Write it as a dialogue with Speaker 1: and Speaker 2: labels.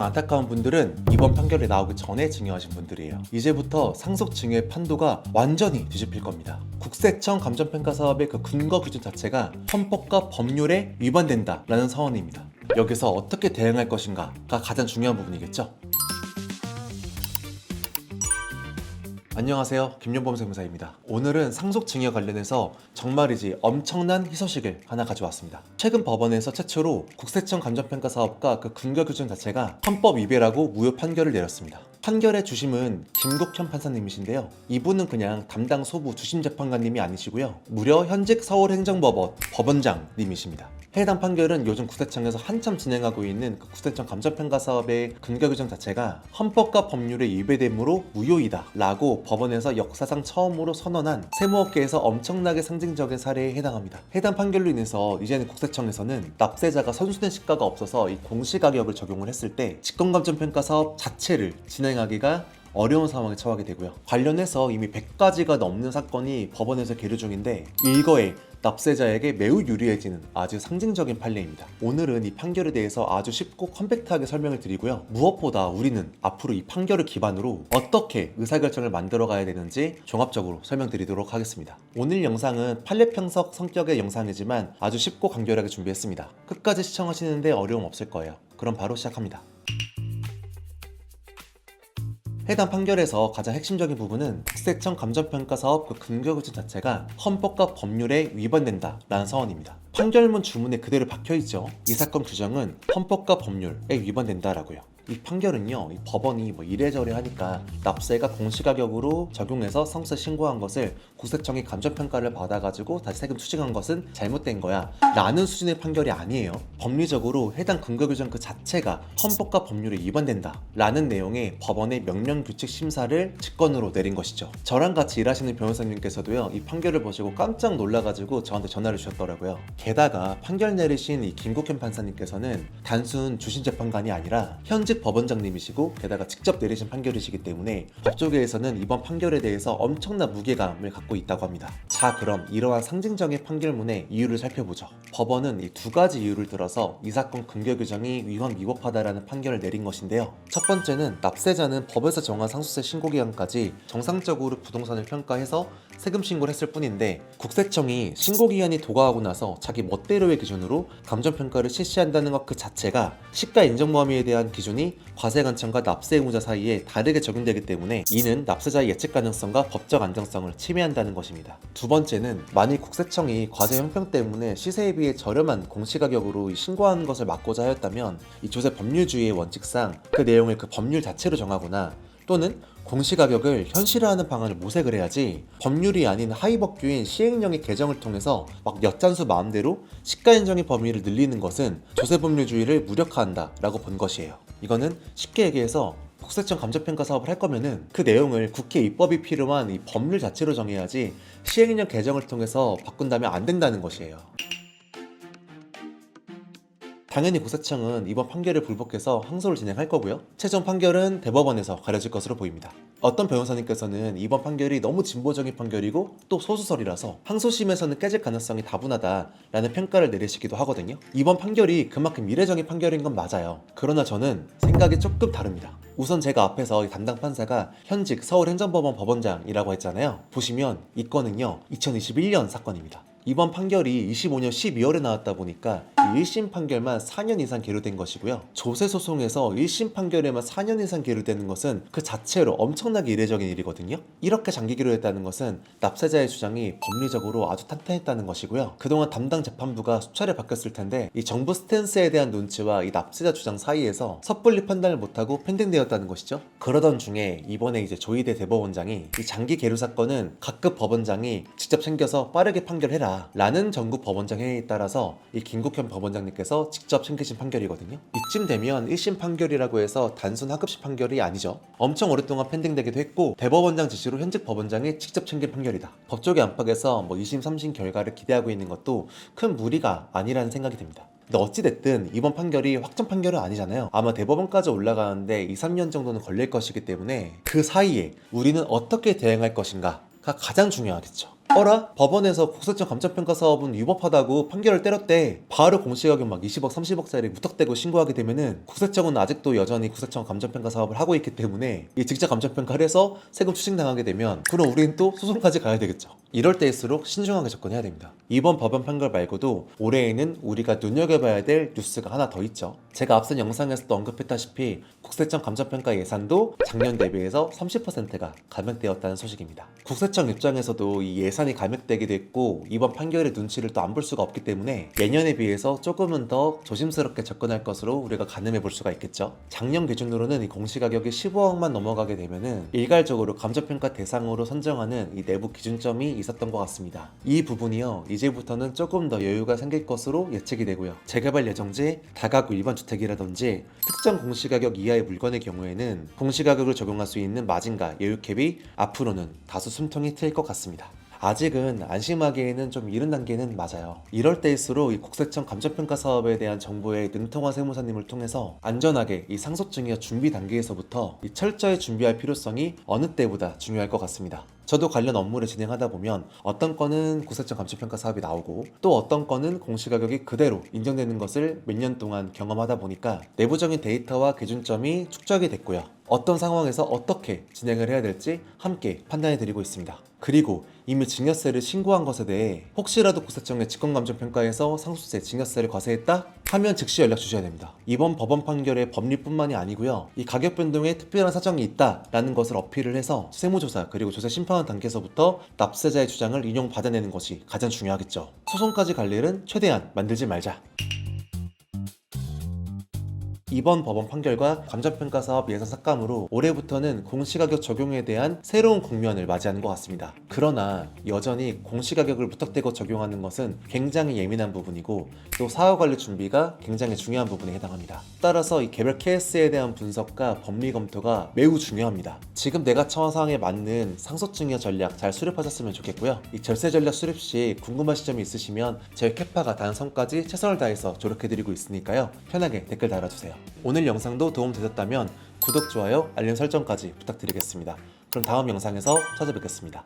Speaker 1: 안타까운 분들은 이번 판결이 나오기 전에 증여하신 분들이에요. 이제부터 상속 증여의 판도가 완전히 뒤집힐 겁니다. 국세청 감정평가 사업의 그 근거 기준 자체가 헌법과 법률에 위반된다라는 선언입니다. 여기서 어떻게 대응할 것인가가 가장 중요한 부분이겠죠. 안녕하세요, 김용범 세무사입니다. 오늘은 상속 증여 관련해서 정말이지 엄청난 희소식을 하나 가져왔습니다. 최근 법원에서 최초로 국세청 감정평가 사업과 그 근거 규정 자체가 헌법 위배라고 무효 판결을 내렸습니다. 판결의 주심은 김국현 판사님이신데요. 이분은 그냥 담당 소부 주심재판관님이 아니시고요. 무려 현직 서울행정법원 법원장님이십니다. 해당 판결은 요즘 국세청에서 한참 진행하고 있는 그 국세청 감정평가 사업의 근거 규정 자체가 헌법과 법률에 위배되므로 무효이다 라고 법원에서 역사상 처음으로 선언한 세무업계에서 엄청나게 상징적인 사례에 해당합니다. 해당 판결로 인해서 이제는 국세청에서는 납세자가 선순환 시가가 없어서 이 공시가격을 적용을 했을 때 직권감정평가 사업 자체를 진행하기가 어려운 상황에 처하게 되고요. 관련해서 이미 100가지가 넘는 사건이 법원에서 계류 중인데 일거에 납세자에게 매우 유리해지는 아주 상징적인 판례입니다. 오늘은 이 판결에 대해서 아주 쉽고 컴팩트하게 설명을 드리고요. 무엇보다 우리는 앞으로 이 판결을 기반으로 어떻게 의사결정을 만들어 가야 되는지 종합적으로 설명드리도록 하겠습니다. 오늘 영상은 판례평석 성격의 영상이지만 아주 쉽고 간결하게 준비했습니다. 끝까지 시청하시는데 어려움 없을 거예요. 그럼 바로 시작합니다. 해당 판결에서 가장 핵심적인 부분은 국세청 감정평가 사업 그 근거 규정 자체가 헌법과 법률에 위반된다라는 서원입니다. 판결문 주문에 그대로 박혀있죠. 이 사건 규정은 헌법과 법률에 위반된다라고요. 이 판결은요, 이 법원이 이래저래 하니까 납세가 공시가격으로 적용해서 성세 신고한 것을 국세청이 감정평가를 받아가지고 다시 세금 투징한 것은 잘못된 거야 라는 수준의 판결이 아니에요. 법리적으로 해당 근거 규정 그 자체가 헌법과 법률에 위반된다 라는 내용의 법원의 명령규칙 심사를 직권으로 내린 것이죠. 저랑 같이 일하시는 변호사님께서도요, 이 판결을 보시고 깜짝 놀라가지고 저한테 전화를 주셨더라고요. 게다가 판결 내리신 이 김국현 판사님께서는 단순 주심재판관이 아니라 현직 법원장님이시고 게다가 직접 내리신 판결이시기 때문에 법조계에서는 이번 판결에 대해서 엄청난 무게감을 갖고 있다고 합니다. 자, 그럼 이러한 상징적인 판결문의 이유를 살펴보죠. 법원은 이 두 가지 이유를 들어서 이 사건 근거 규정이 위헌 위법하다라는 판결을 내린 것인데요. 첫 번째는 납세자는 법에서 정한 상속세 신고기간까지 정상적으로 부동산을 평가해서 세금 신고를 했을 뿐인데 국세청이 신고기간이 도과하고 나서 자기 멋대로의 기준으로 감정평가를 실시한다는 것 그 자체가 시가 인정 범위에 대한 기준이 과세관청과 납세 의무자 사이에 다르게 적용되기 때문에 이는 납세자의 예측 가능성과 법적 안정성을 침해한다는 것입니다. 두 번째는 만일 국세청이 과세 형평 때문에 시세에 비해 저렴한 공시가격으로 신고하는 것을 막고자 하였다면 이 조세 법률주의의 원칙상 그 내용을 그 법률 자체로 정하거나 또는 공시가격을 현실화하는 방안을 모색을 해야지 법률이 아닌 하위법규인 시행령의 개정을 통해서 막 엿잔수 마음대로 시가인정의 범위를 늘리는 것은 조세법률주의를 무력화한다 라고 본 것이에요. 이거는 쉽게 얘기해서 국세청 감정평가 사업을 할 거면은 그 내용을 국회 입법이 필요한 이 법률 자체로 정해야지 시행령 개정을 통해서 바꾼다면 안 된다는 것이에요. 당연히 국세청은 이번 판결을 불복해서 항소를 진행할 거고요. 최종 판결은 대법원에서 가려질 것으로 보입니다. 어떤 변호사님께서는 이번 판결이 너무 진보적인 판결이고 또 소수설이라서 항소심에서는 깨질 가능성이 다분하다라는 평가를 내리시기도 하거든요. 이번 판결이 그만큼 미래적인 판결인 건 맞아요. 그러나 저는 생각이 조금 다릅니다. 우선 제가 앞에서 이 담당 판사가 현직 서울행정법원 법원장이라고 했잖아요. 보시면 이 건은요, 2021년 사건입니다. 이번 판결이 25년 12월에 나왔다 보니까 1심 판결만 4년 이상 계류된 것이고요. 조세소송에서 1심 판결에만 4년 이상 계류되는 것은 그 자체로 엄청나게 이례적인 일이거든요. 이렇게 장기 계류했다는 것은 납세자의 주장이 법리적으로 아주 탄탄했다는 것이고요. 그동안 담당 재판부가 수차례 바뀌었을 텐데 이 정부 스탠스에 대한 눈치와 이 납세자 주장 사이에서 섣불리 판단을 못하고 팬딩되었다는 것이죠. 그러던 중에 이번에 이제 조희대 대법원장이 이 장기 계류 사건은 각급 법원장이 직접 챙겨서 빠르게 판결해라 라는 전국 법원장 회의에 따라서 이 김국현 법원장님께서 직접 챙기신 판결이거든요. 이쯤 되면 1심 판결이라고 해서 단순 하급식 판결이 아니죠. 엄청 오랫동안 펜딩되기도 했고 대법원장 지시로 현직 법원장이 직접 챙긴 판결이다. 법조계 안팎에서 2심 3심 결과를 기대하고 있는 것도 큰 무리가 아니라는 생각이 듭니다. 근데 어찌됐든 이번 판결이 확정 판결은 아니잖아요. 아마 대법원까지 올라가는데 2, 3년 정도는 걸릴 것이기 때문에 그 사이에 우리는 어떻게 대응할 것인가가 가장 중요하겠죠. 어라? 법원에서 국세청 감정평가 사업은 위법하다고 판결을 때렸대. 바로 공시가격 막 20억, 30억짜리 무턱대고 신고하게 되면은 국세청은 아직도 여전히 국세청 감정평가 사업을 하고 있기 때문에 이 직접 감정평가를 해서 세금 추징당하게 되면 그럼 우리는 또 소송까지 가야 되겠죠. 이럴 때일수록 신중하게 접근해야 됩니다. 이번 법원 판결 말고도 올해에는 우리가 눈여겨봐야 될 뉴스가 하나 더 있죠. 제가 앞선 영상에서도 언급했다시피 국세청 감정평가 예산도 작년 대비해서 30%가 감액되었다는 소식입니다. 국세청 입장에서도 이 예산이 감액되기도 했고 이번 판결의 눈치를 또 안 볼 수가 없기 때문에 예년에 비해서 조금은 더 조심스럽게 접근할 것으로 우리가 가늠해 볼 수가 있겠죠. 작년 기준으로는 이 공시가격이 15억만 넘어가게 되면은 일괄적으로 감정평가 대상으로 선정하는 이 내부 기준점이 있었던 것 같습니다. 이 부분이요, 이제부터는 조금 더 여유가 생길 것으로 예측이 되고요. 재개발 예정지, 다가구 일반 주택이라든지 특정 공시가격 이하의 물건의 경우에는 공시가격을 적용할 수 있는 마진과 여유캡이 앞으로는 다소 숨통이 트일 것 같습니다. 아직은 안심하기에는 좀 이른 단계는 맞아요. 이럴 때일수록 이 국세청 감정평가 사업에 대한 정보의 능통한 세무사님을 통해서 안전하게 이 상속증여 준비 단계에서부터 이 철저히 준비할 필요성이 어느 때보다 중요할 것 같습니다. 저도 관련 업무를 진행하다 보면 어떤 건은 국세청 감정평가 사업이 나오고 또 어떤 건은 공시가격이 그대로 인정되는 것을 몇 년 동안 경험하다 보니까 내부적인 데이터와 기준점이 축적이 됐고요. 어떤 상황에서 어떻게 진행을 해야 될지 함께 판단해 드리고 있습니다. 그리고 이미 증여세를 신고한 것에 대해 혹시라도 국세청의 직권감정평가에서 상속세, 증여세를 과세했다? 하면 즉시 연락 주셔야 됩니다. 이번 법원 판결의 법리뿐만이 아니고요. 이 가격 변동에 특별한 사정이 있다라는 것을 어필을 해서 세무조사 그리고 조세 심판원 단계에서부터 납세자의 주장을 인용받아내는 것이 가장 중요하겠죠. 소송까지 갈 일은 최대한 만들지 말자. 이번 법원 판결과 감정평가 사업 예산 삭감으로 올해부터는 공시가격 적용에 대한 새로운 국면을 맞이하는 것 같습니다. 그러나 여전히 공시가격을 무턱대고 적용하는 것은 굉장히 예민한 부분이고 또 사후관리 준비가 굉장히 중요한 부분에 해당합니다. 따라서 이 개별 케이스에 대한 분석과 법리 검토가 매우 중요합니다. 지금 내가 처한 상황에 맞는 상속증여 전략 잘 수립하셨으면 좋겠고요. 이 절세 전략 수립 시 궁금하신 점이 있으시면 저희 캐파가 단성까지 최선을 다해서 조력해드리고 있으니까요. 편하게 댓글 달아주세요. 오늘 영상도 도움되셨다면 구독, 좋아요, 알림 설정까지 부탁드리겠습니다. 그럼 다음 영상에서 찾아뵙겠습니다.